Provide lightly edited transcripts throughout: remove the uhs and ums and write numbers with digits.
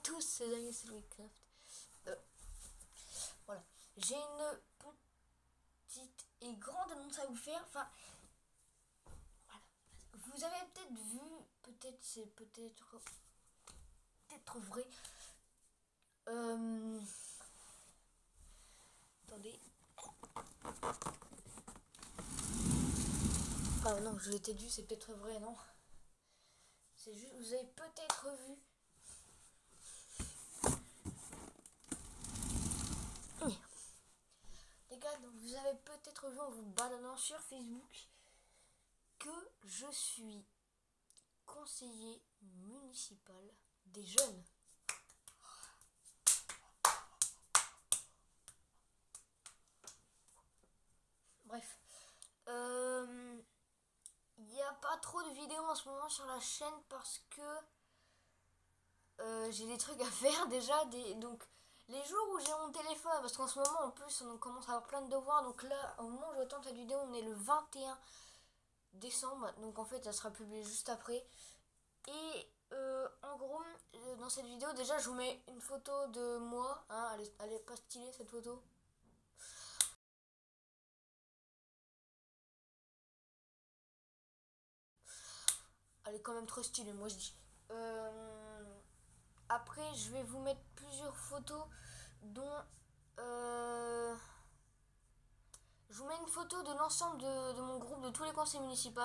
tous les amis, c'est Louiscraft. Voilà, j'ai une petite et grande annonce à vous faire. Enfin, voilà. Vous avez peut-être vu, peut-être c'est peut-être vrai. Attendez. Ah non, je l'ai peut-être vu, c'est peut-être vrai, non? C'est juste, vous avez peut-être vu. Les gars, donc vous avez peut-être vu en vous baladant sur Facebook que je suis conseiller municipal des jeunes. Bref. Il n'y a pas trop de vidéos en ce moment sur la chaîne parce que j'ai des trucs à faire déjà. Donc les jours où j'ai mon téléphone, parce qu'en ce moment en plus on commence à avoir plein de devoirs. Donc là, au moment où je tourne cette vidéo, on est le 21 décembre. Donc en fait, ça sera publié juste après. Et en gros, dans cette vidéo, déjà je vous mets une photo de moi. Hein, elle est pas stylée cette photo. Elle est quand même trop stylée, moi je dis. Après, je vais vous mettre plusieurs photos, dont je vous mets une photo de l'ensemble de mon groupe, de tous les conseils municipaux.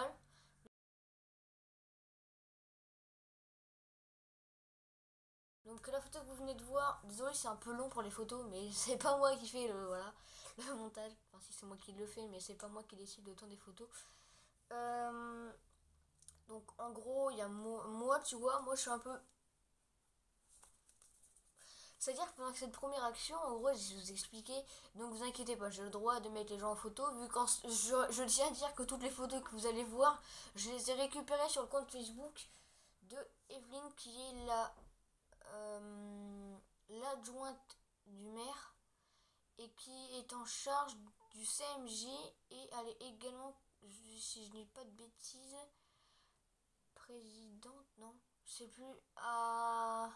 Donc la photo que vous venez de voir, désolé c'est un peu long pour les photos, mais c'est pas moi qui fais le montage. Enfin si c'est moi qui le fais, mais c'est pas moi qui décide de temps des photos. Donc en gros, il y a moi, tu vois, moi je suis un peu... C'est-à-dire que pendant cette première action, en gros, je vous expliquais, donc vous inquiétez pas, j'ai le droit de mettre les gens en photo, vu que je tiens à dire que toutes les photos que vous allez voir, je les ai récupérées sur le compte Facebook de Evelyne, qui est l'adjointe du maire, et qui est en charge du CMJ, et elle est également, si je dis pas de bêtises, présidente, non, je sais plus, à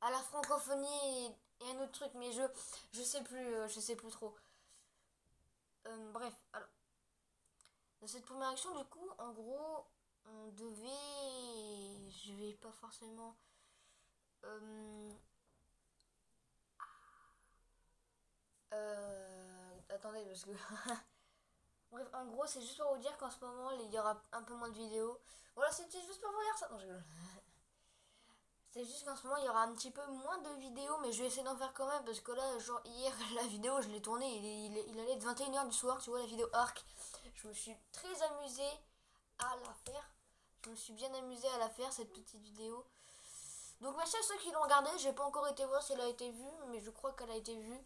la francophonie et un autre truc, mais je sais plus trop. Bref, alors dans cette première action, du coup, en gros, on devait, je vais pas forcément, attendez parce que bref, en gros, c'est juste pour vous dire qu'en ce moment, il y aura un peu moins de vidéos. Voilà, c'était juste pour vous dire ça. Non, je rigole. C'est juste qu'en ce moment, il y aura un petit peu moins de vidéos, mais je vais essayer d'en faire quand même, parce que là, genre, hier, la vidéo, je l'ai tournée, il allait être 21h du soir, tu vois, la vidéo Arc. Je me suis très amusée à la faire. Je me suis bien amusée à la faire, cette petite vidéo. Donc, merci à ceux qui l'ont regardée. J'ai pas encore été voir si elle a été vue, mais je crois qu'elle a été vue.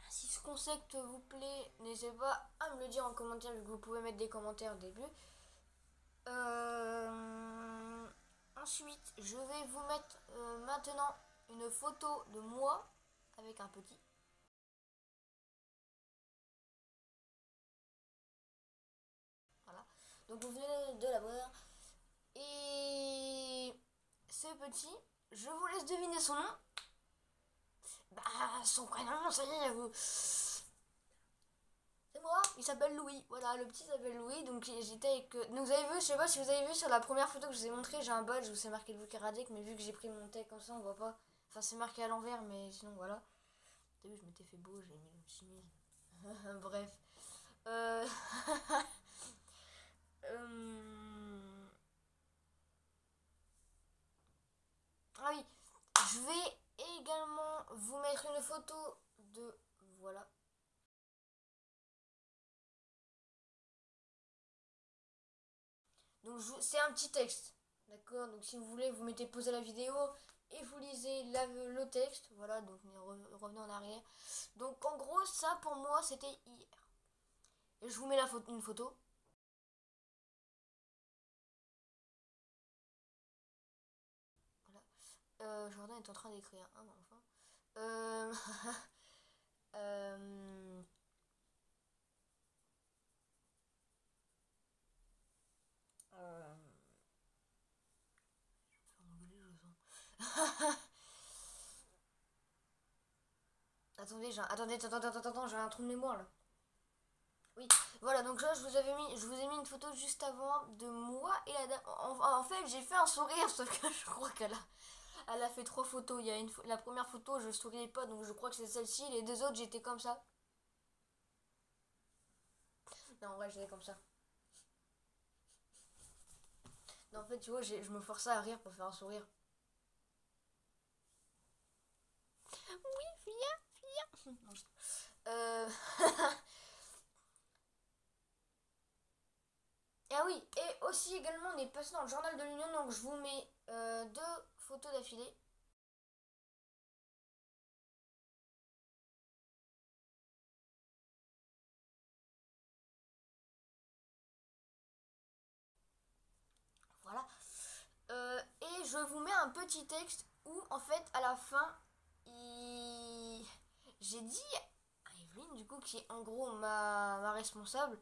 Si ce concept vous plaît, n'hésitez pas à me le dire en commentaire, vu que vous pouvez mettre des commentaires au début. Ensuite, je vais vous mettre maintenant une photo de moi avec un petit. Voilà. Donc vous venez de la voir. Et ce petit, je vous laisse deviner son nom. Bah, son prénom, ça y est, vous. C'est moi, il s'appelle Louis. Voilà, le petit s'appelle Louis. Donc j'étais avec. Donc vous avez vu, je sais pas si vous avez vu sur la première photo que je vous ai montré, j'ai un badge où c'est marqué Louis Karadec, mais vu que j'ai pris mon tech comme ça, on voit pas. Enfin, c'est marqué à l'envers, mais sinon voilà. T'as vu, je m'étais fait beau, j'ai mis une chemise. Bref. Euh... Ah oui, je vais également vous mettre une photo de... Voilà. Donc c'est un petit texte. D'accord. Donc si vous voulez, vous mettez pause à la vidéo et vous lisez le texte. Voilà, donc revenez en arrière. Donc en gros, ça pour moi, c'était hier. Et je vous mets une photo. Voilà. Jordan est en train d'écrire. Hein, enfin. Attendez, attends, j'ai un trou de mémoire là. Oui, voilà, donc là je vous ai mis une photo juste avant de moi et la dame. En fait, j'ai fait un sourire, sauf que je crois elle a fait 3 photos. Il y a la première photo, je souriais pas, donc je crois que c'est celle-ci. Les 2 autres, j'étais comme ça. Non, en vrai, j'étais comme ça. Non, en fait, tu vois, je me forçais à rire pour faire un sourire. Oui, viens. Euh... Ah oui, et aussi également, on est passé dans le journal de l'Union, donc je vous mets 2 photos d'affilée. Voilà. Et je vous mets un petit texte où, en fait, à la fin, j'ai dit à Evelyne, du coup, qui est en gros ma responsable,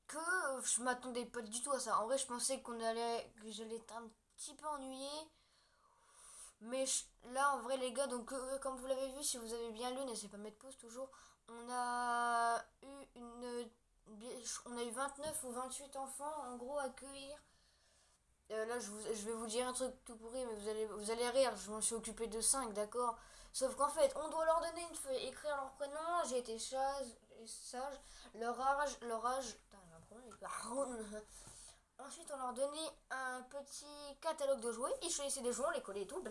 que je m'attendais pas du tout à ça. En vrai, je pensais que j'allais être un petit peu ennuyée. Mais là, en vrai, les gars, donc, comme vous l'avez vu, si vous avez bien lu, n'hésitez pas à mettre pause toujours. On a eu on a eu 29 ou 28 enfants, en gros, à accueillir. Là, je vais vous dire un truc tout pourri, mais vous allez rire. Je m'en suis occupé de 5, d'accord. Sauf qu'en fait, on doit leur donner une feuille, écrire leur prénom. J'ai été sage, leur âge. Putain, j'ai un problème avec la... Ensuite, on leur donnait un petit catalogue de jouets. Ils choisissaient des jouets, on les collait et tout.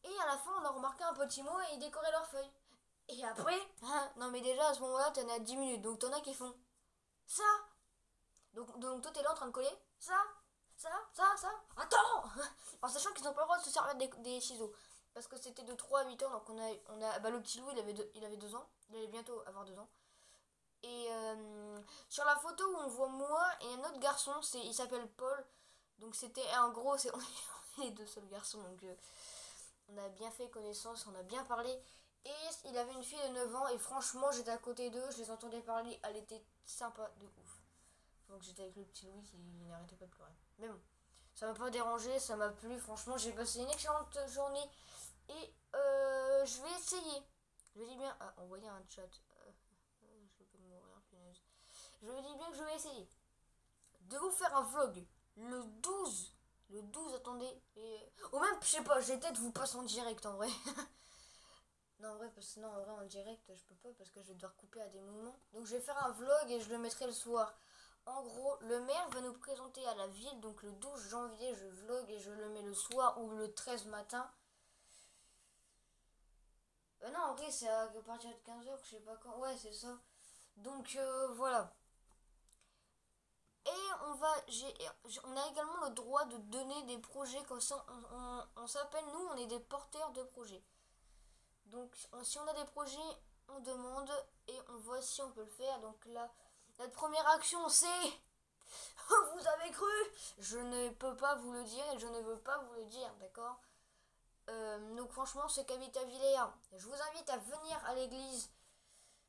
Et à la fin, on a remarqué un petit mot et ils décoraient leur feuille. Et après, non mais déjà à ce moment-là, t'en as 10 minutes. Donc t'en as qui font ça. Donc toi, t'es là en train de coller ça. Attends. En sachant qu'ils n'ont pas le droit de se servir des ciseaux. Parce que c'était de 3 à 8 ans. Donc bah, le petit Louis, il avait 2 ans. Il allait bientôt avoir 2 ans. Et sur la photo où on voit moi et un autre garçon, il s'appelle Paul. Donc c'était en gros, on est les 2 seuls garçons. Donc on a bien fait connaissance, on a bien parlé. Et il avait une fille de 9 ans et franchement j'étais à côté d'eux, je les entendais parler, elle était sympa de ouf. Donc j'étais avec le petit Louis qui n'arrêtait pas de pleurer. Mais bon, ça m'a pas dérangé, ça m'a plu, franchement j'ai passé une excellente journée. Et je vais essayer. Je dis bien, envoyer un chat. Je peux mourir, punaise. Je dis bien que je vais essayer de vous faire un vlog le 12. Le 12, attendez. Ou même, je sais pas, je vais peut-être vous passer en direct en vrai. Non, en vrai, en vrai, en direct, je peux pas parce que je vais devoir couper à des moments. Donc, je vais faire un vlog et je le mettrai le soir. En gros, le maire va nous présenter à la ville. Donc, le 12 janvier, je vlog et je le mets le soir ou le 13 matin. Non, en vrai, c'est à partir de 15h, je sais pas quand. Ouais, c'est ça. Donc, voilà. Et on a également le droit de donner des projets comme ça. On s'appelle, nous, on est des porteurs de projets. Donc, si on a des projets, on demande et on voit si on peut le faire. Donc là, notre première action, c'est... Vous avez cru? Je ne peux pas vous le dire et je ne veux pas vous le dire, d'accord? Donc franchement, c'est Cabitavillers. Je vous invite à venir à l'église.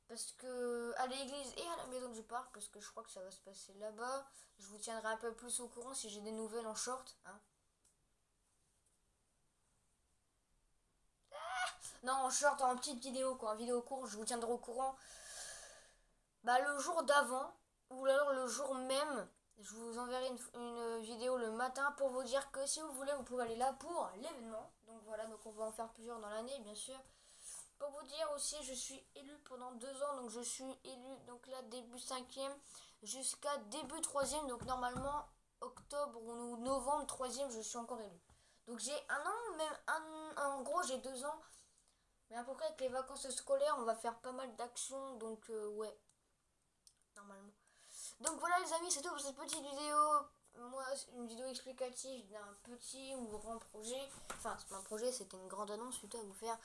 Parce que à l'église et à la maison du parc, parce que je crois que ça va se passer là-bas. Je vous tiendrai un peu plus au courant si j'ai des nouvelles en short. Hein. Non, en short, en petite vidéo, quoi. En vidéo courte, je vous tiendrai au courant. Bah, le jour d'avant, ou alors le jour même, je vous enverrai une vidéo le matin pour vous dire que si vous voulez, vous pouvez aller là pour l'événement. Donc voilà, donc on va en faire plusieurs dans l'année, bien sûr. Pour vous dire aussi, je suis élue pendant 2 ans, donc je suis élue donc là début 5e jusqu'à début 3e, donc normalement octobre ou novembre 3e, je suis encore élue. Donc j'ai un an, même en gros j'ai 2 ans, mais à peu près avec les vacances scolaires, on va faire pas mal d'actions, donc ouais, normalement. Donc voilà les amis, c'est tout pour cette petite vidéo. Moi, c'est une vidéo explicative d'un petit ou grand projet. Enfin, c'est pas un projet, c'était une grande annonce plutôt à vous faire.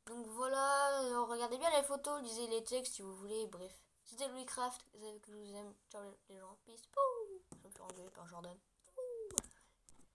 Donc voilà, regardez bien les photos, lisez les textes si vous voulez, bref. C'était Louis Craft, vous savez que je vous aime. Ciao les gens, peace. Pouh, je me fais engueuler par Jordan.